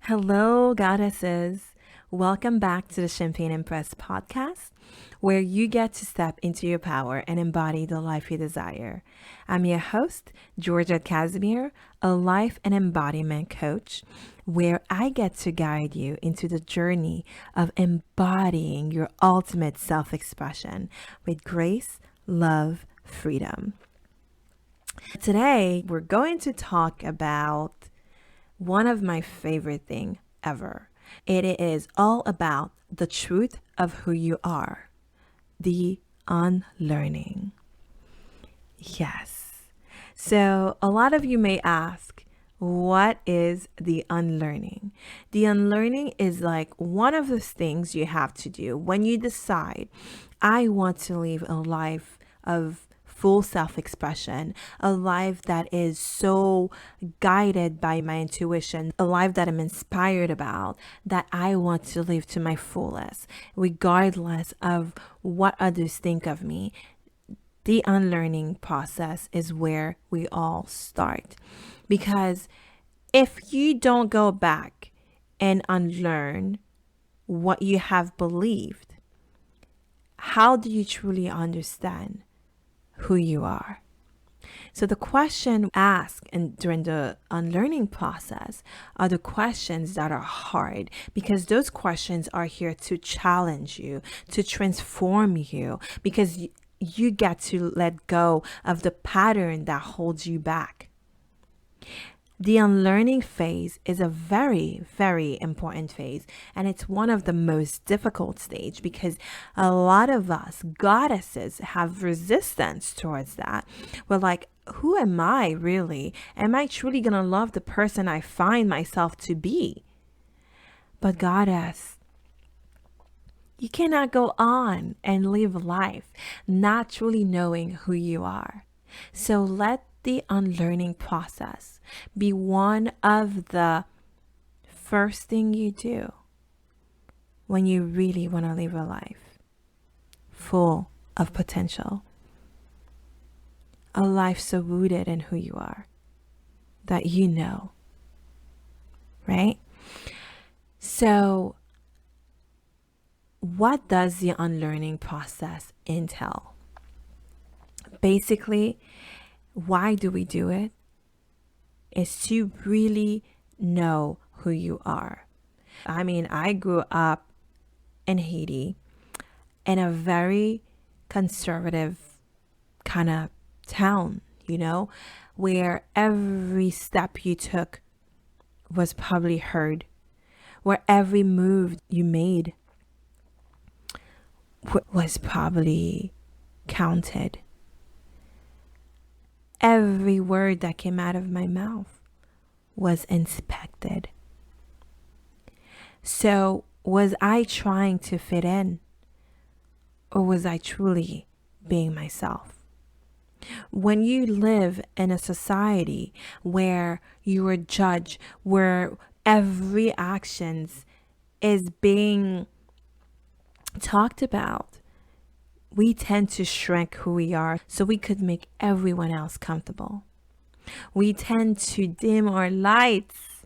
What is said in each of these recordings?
Hello, goddesses. Welcome back to the Champagne Impress podcast, where you get to step into your power and embody the life you desire. I'm your host, Georgia Casimir, a life and embodiment coach, where I get to guide you into the journey of embodying your ultimate self expression with grace, love, freedom. Today, we're going to talk about one of my favorite thing ever. It is all about the truth of who you are, the unlearning. Yes. So a lot of you may ask, what is the unlearning? The unlearning is like one of the things you have to do when you decide, I want to live a life of full self expression, a life that is so guided by my intuition, a life that I'm inspired about, that I want to live to my fullest, regardless of what others think of me. The unlearning process is where we all start. Because if you don't go back and unlearn what you have believed, how do you truly understand who you are? So the question asked and during the unlearning process are the questions that are hard, because those questions are here to challenge you, to transform you, because you get to let go of the pattern that holds you back. The unlearning phase is a very, very important phase, and it's one of the most difficult stage because a lot of us goddesses have resistance towards that. We're like, who am I really? Am I truly gonna love the person I find myself to be? But goddess, you cannot go on and live life not truly knowing who you are. So let the unlearning process be one of the first thing you do when you really want to live a life full of potential. A life so rooted in who you are that you know, right? So what does the unlearning process entail? Basically, why do we do it? Is to really know who you are. I mean, I grew up in Haiti in a very conservative kind of town, where every step you took was probably heard, where every move you made was probably counted. Every word that came out of my mouth was inspected. So, was I trying to fit in, or was I truly being myself? When you live in a society where you are judged, where every actions is being talked about, we tend to shrink who we are so we could make everyone else comfortable. We tend to dim our lights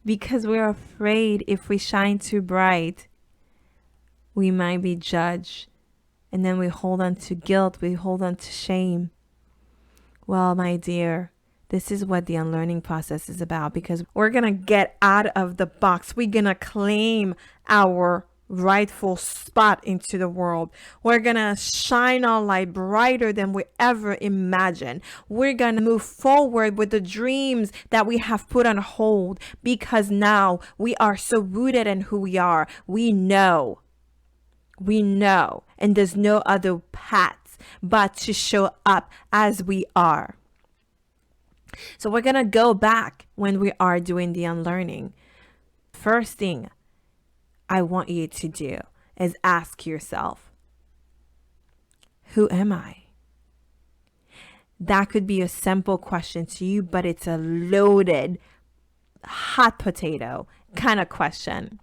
because we're afraid if we shine too bright, we might be judged. And then we hold on to guilt, we hold on to shame. Well, my dear, this is what the unlearning process is about, because we're going to get out of the box. We're going to claim our rightful spot into the world. We're going to shine our light brighter than we ever imagined. We're going to move forward with the dreams that we have put on hold, because now we are so rooted in who we are. We know, and there's no other path but to show up as we are. So we're going to go back when we are doing the unlearning. First thing I want you to do is ask yourself, who am I? That could be a simple question to you, but it's a loaded, hot potato kind of question.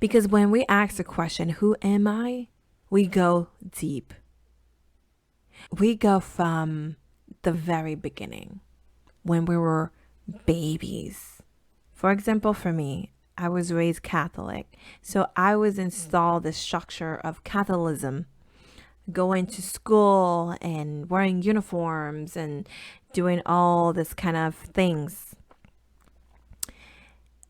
Because when we ask the question, who am I? We go deep. We go from the very beginning, when we were babies, For example, for me, I was raised Catholic. So I was installed the structure of Catholicism, going to school and wearing uniforms and doing all this kind of things.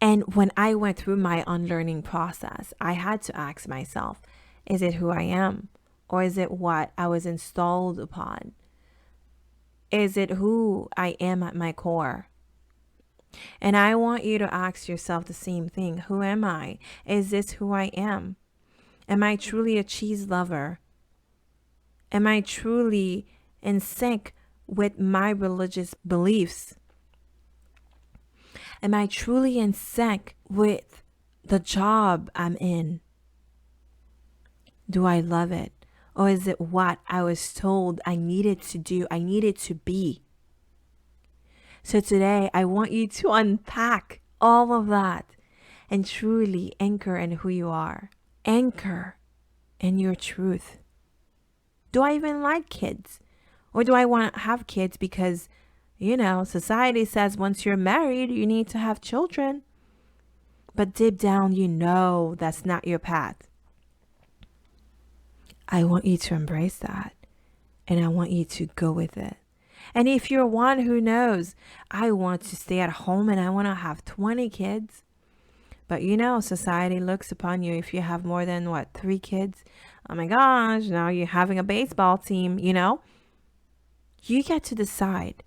And when I went through my unlearning process, I had to ask myself, is it who I am? Or is it what I was installed upon? Is it who I am at my core? And I want you to ask yourself the same thing. Who am I? Is this who I am? Am I truly a cheese lover? Am I truly in sync with my religious beliefs? Am I truly in sync with the job I'm in? Do I love it? Or is it what I was told I needed to do, I needed to be? So today, I want you to unpack all of that and truly anchor in who you are. Anchor in your truth. Do I even like kids? Or do I want to have kids because, society says once you're married, you need to have children? But deep down, that's not your path. I want you to embrace that. And I want you to go with it. And if you're one who knows, I want to stay at home and I want to have 20 kids. But society looks upon you if you have more than 3 kids. Oh my gosh, now you're having a baseball team, You get to decide.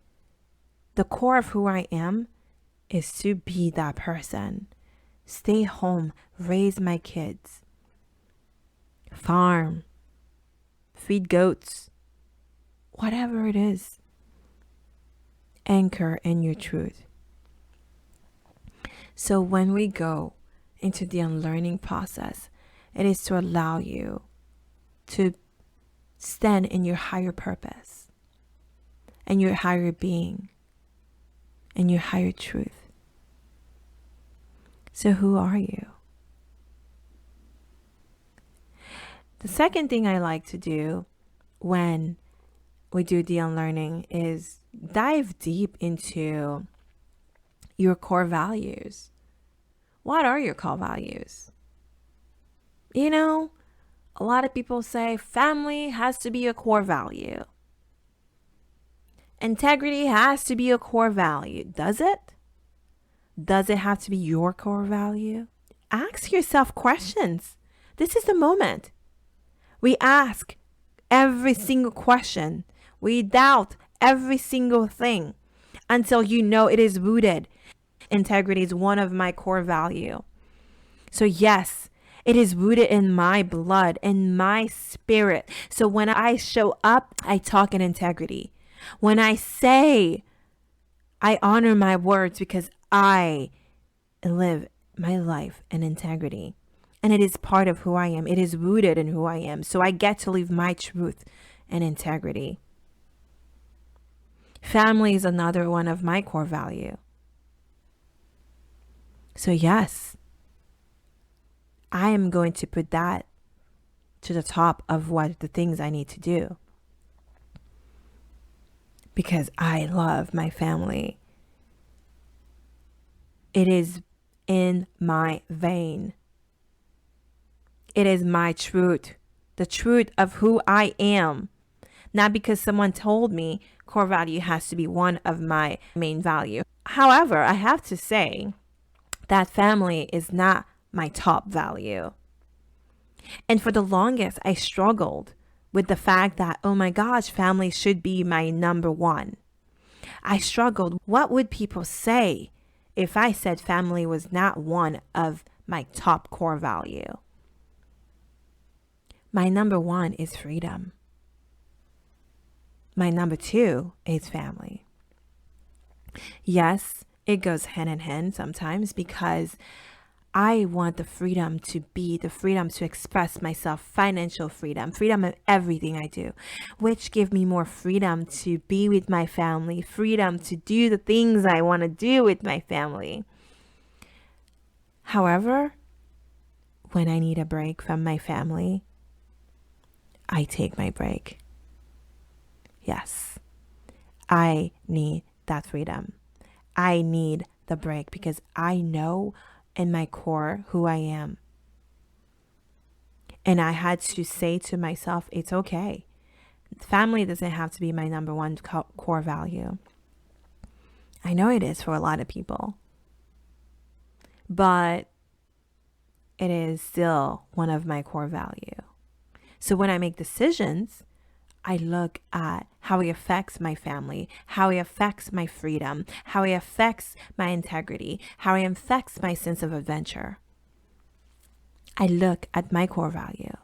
The core of who I am is to be that person. Stay home, raise my kids, farm, feed goats, whatever it is. Anchor in your truth. So when we go into the unlearning process, it is to allow you to stand in your higher purpose and your higher being and your higher truth. So who are you? The second thing I like to do when we do the unlearning is dive deep into your core values. What are your core values? A lot of people say family has to be a core value. Integrity has to be a core value. Does it? Does it have to be your core value? Ask yourself questions. This is the moment. We ask every single question. We doubt every single thing until it is rooted. Integrity is one of my core value. So yes, it is rooted in my blood, in my spirit. So when I show up, I talk in integrity. When I say, I honor my words because I live my life in integrity. And it is part of who I am. It is rooted in who I am. So I get to live my truth and integrity. Family is another one of my core value. So yes, I am going to put that to the top of what the things I need to do. Because I love my family. It is in my vein. It is my truth. The truth of who I am. Not because someone told me core value has to be one of my main value. However, I have to say that family is not my top value. And for the longest, I struggled with the fact that, oh my gosh, family should be my number one. I struggled. What would people say if I said family was not one of my top core value? My number one is freedom. My number two is family. Yes, it goes hand in hand sometimes because I want the freedom to be, the freedom to express myself, financial freedom in everything I do, which give me more freedom to be with my family, freedom to do the things I want to do with my family. However, when I need a break from my family, I take my break. Yes, I need that freedom. I need the break because I know in my core who I am. And I had to say to myself, it's okay. Family doesn't have to be my number one core value. I know it is for a lot of people, but it is still one of my core value. So when I make decisions, I look at how it affects my family, how it affects my freedom, how it affects my integrity, how it affects my sense of adventure. I look at my core value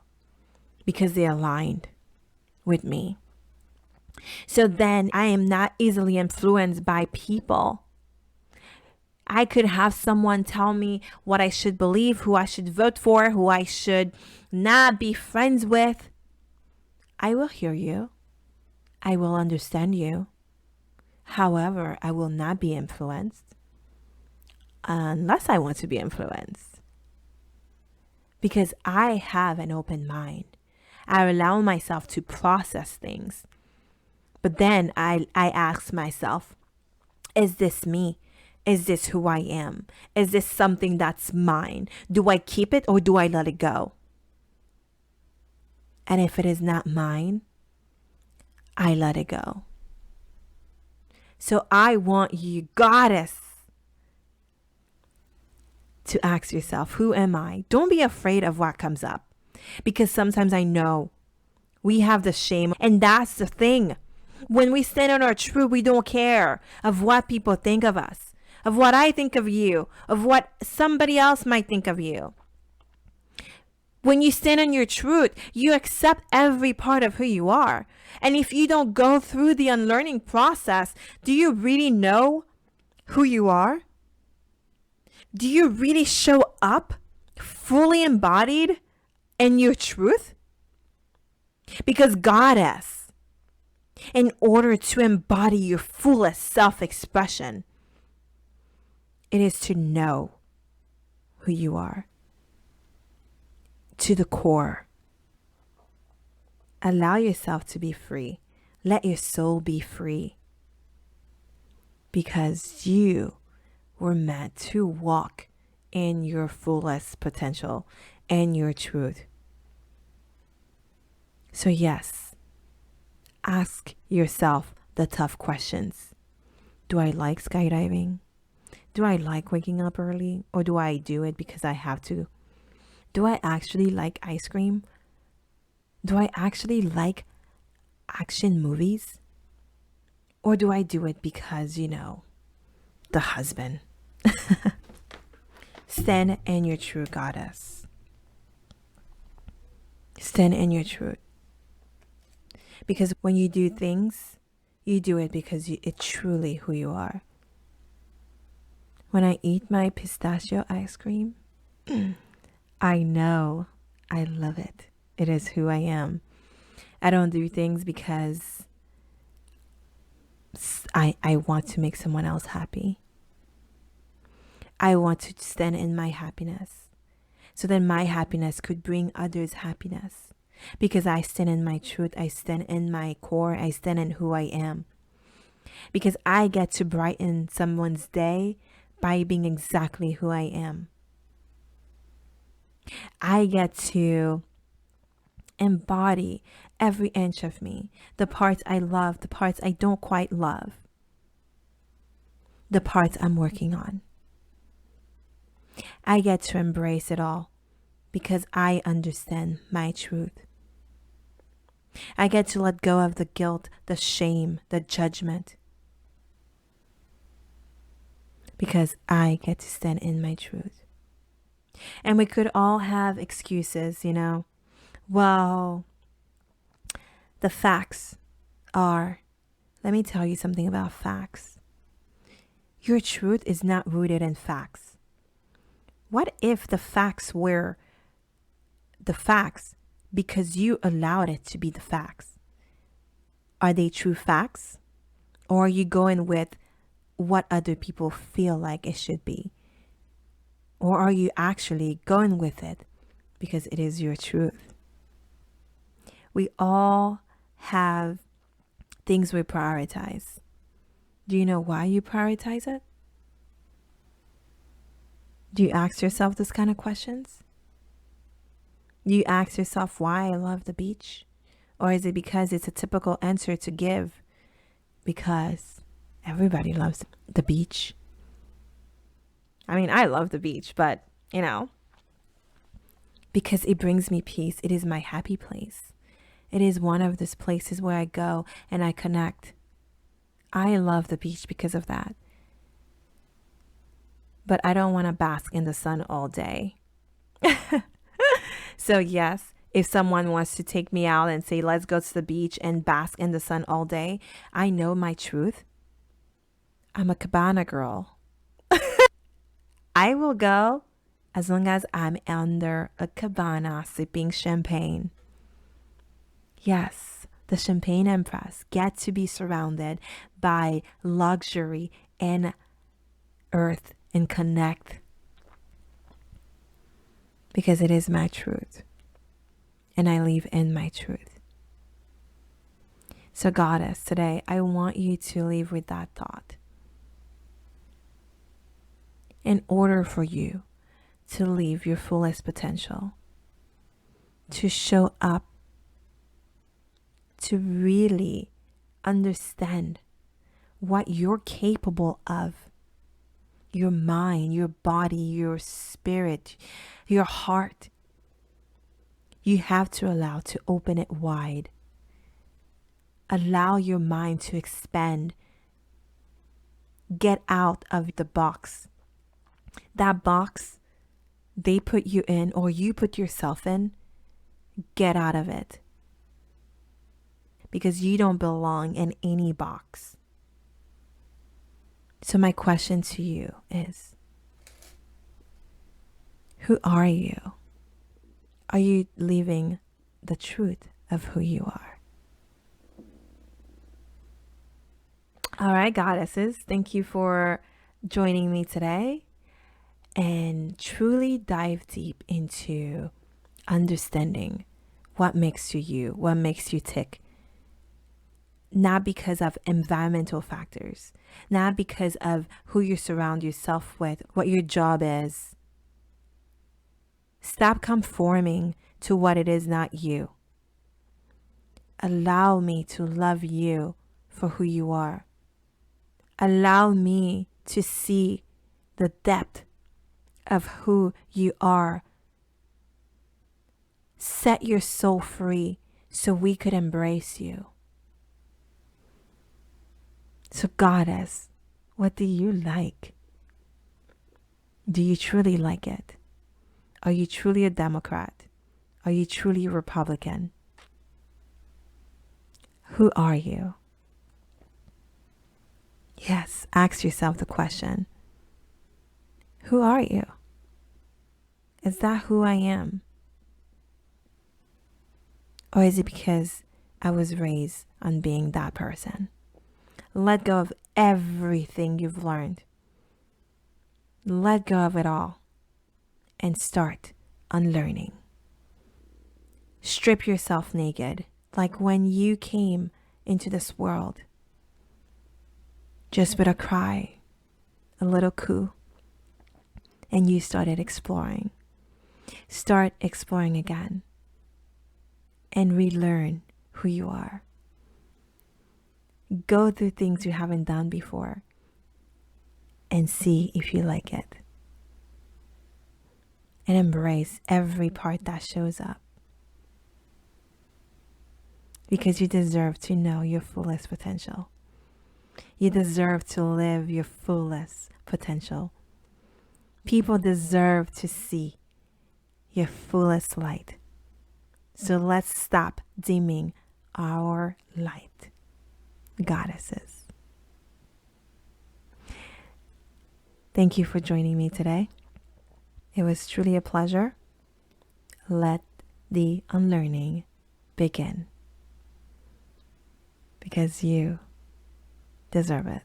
because they aligned with me. So then I am not easily influenced by people. I could have someone tell me what I should believe, who I should vote for, who I should not be friends with. I will hear you. I will understand you. However, I will not be influenced unless I want to be influenced. Because I have an open mind. I allow myself to process things. But then I ask myself, is this me? Is this who I am? Is this something that's mine? Do I keep it or do I let it go? And if it is not mine, I let it go. So I want you, goddess, to ask yourself, who am I? Don't be afraid of what comes up. Because sometimes I know we have the shame. And that's the thing. When we stand on our truth, we don't care of what people think of us, of what I think of you, of what somebody else might think of you. When you stand on your truth, you accept every part of who you are. And if you don't go through the unlearning process, do you really know who you are? Do you really show up fully embodied in your truth? Because goddess, in order to embody your fullest self-expression, it is to know who you are to the core. Allow yourself to be free. Let your soul be free. Because you were meant to walk in your fullest potential and your truth. So yes, ask yourself the tough questions. Do I like skydiving? Do I like waking up early? Or do I do it because I have to? Do I actually like ice cream? Do I actually like action movies? Or do I do it because, the husband? Stand in your true goddess. Stand in your truth. Because when you do things, you do it because it's truly who you are. When I eat my pistachio ice cream, I know I love it. It is who I am. I don't do things because I want to make someone else happy. I want to stand in my happiness. So then my happiness could bring others happiness. Because I stand in my truth. I stand in my core. I stand in who I am. Because I get to brighten someone's day by being exactly who I am. I get to embody every inch of me, the parts I love, the parts I don't quite love, the parts I'm working on. I get to embrace it all because I understand my truth. I get to let go of the guilt, the shame, the judgment, because I get to stand in my truth. And we could all have excuses, Well, the facts are, let me tell you something about facts. Your truth is not rooted in facts. What if the facts were the facts because you allowed it to be the facts? Are they true facts? Or are you going with what other people feel like it should be? Or are you actually going with it because it is your truth? We all have things we prioritize. Do you know why you prioritize it? Do you ask yourself this kind of questions? Do you ask yourself why I love the beach? Or is it because it's a typical answer to give? Because everybody loves the beach. I mean, I love the beach, but because it brings me peace. It is my happy place. It is one of those places where I go and I connect. I love the beach because of that. But I don't want to bask in the sun all day. So yes, if someone wants to take me out and say, let's go to the beach and bask in the sun all day, I know my truth. I'm a cabana girl. I will go as long as I'm under a cabana sipping champagne. Yes, the Champagne Empress gets to be surrounded by luxury and earth and connect. Because it is my truth. And I live in my truth. So Goddess, today I want you to live with that thought. In order for you to live your fullest potential, to show up, to really understand what you're capable of, your mind, your body, your spirit, your heart, you have to allow to open it wide. Allow your mind to expand. Get out of the box. That box they put you in or you put yourself in, get out of it. Because you don't belong in any box. So my question to you is, who are you? Are you living the truth of who you are? All right, goddesses, thank you for joining me today and truly dive deep into understanding what makes you you, what makes you tick. Not because of environmental factors, not because of who you surround yourself with, what your job is. Stop conforming to what it is not you. Allow me to love you for who you are. Allow me to see the depth of who you are. Set your soul free so we could embrace you. So Goddess, what do you like? Do you truly like it? Are you truly a Democrat? Are you truly a Republican? Who are you? Yes, ask yourself the question. Who are you? Is that who I am? Or is it because I was raised on being that person? Let go of everything you've learned. Let go of it all and start unlearning. Strip yourself naked like when you came into this world. Just with a cry, a little coo, and you started exploring. Start exploring again and relearn who you are. Go through things you haven't done before and see if you like it. And embrace every part that shows up. Because you deserve to know your fullest potential. You deserve to live your fullest potential. People deserve to see your fullest light. So let's stop dimming our light. Goddesses. Thank you for joining me today. It was truly a pleasure. Let the unlearning begin. Because you deserve it.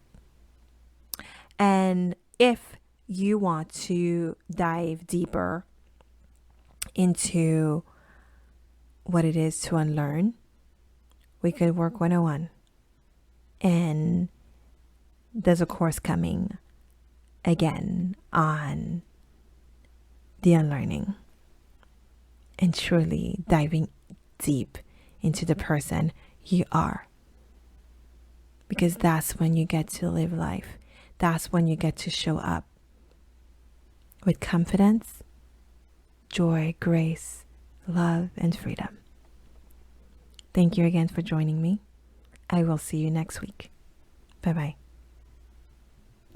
And if you want to dive deeper into what it is to unlearn, we could work 101. And there's a course coming again on the unlearning and truly diving deep into the person you are. Because that's when you get to live life. That's when you get to show up with confidence, joy, grace, love, and freedom. Thank you again for joining me. I will see you next week. Bye-bye.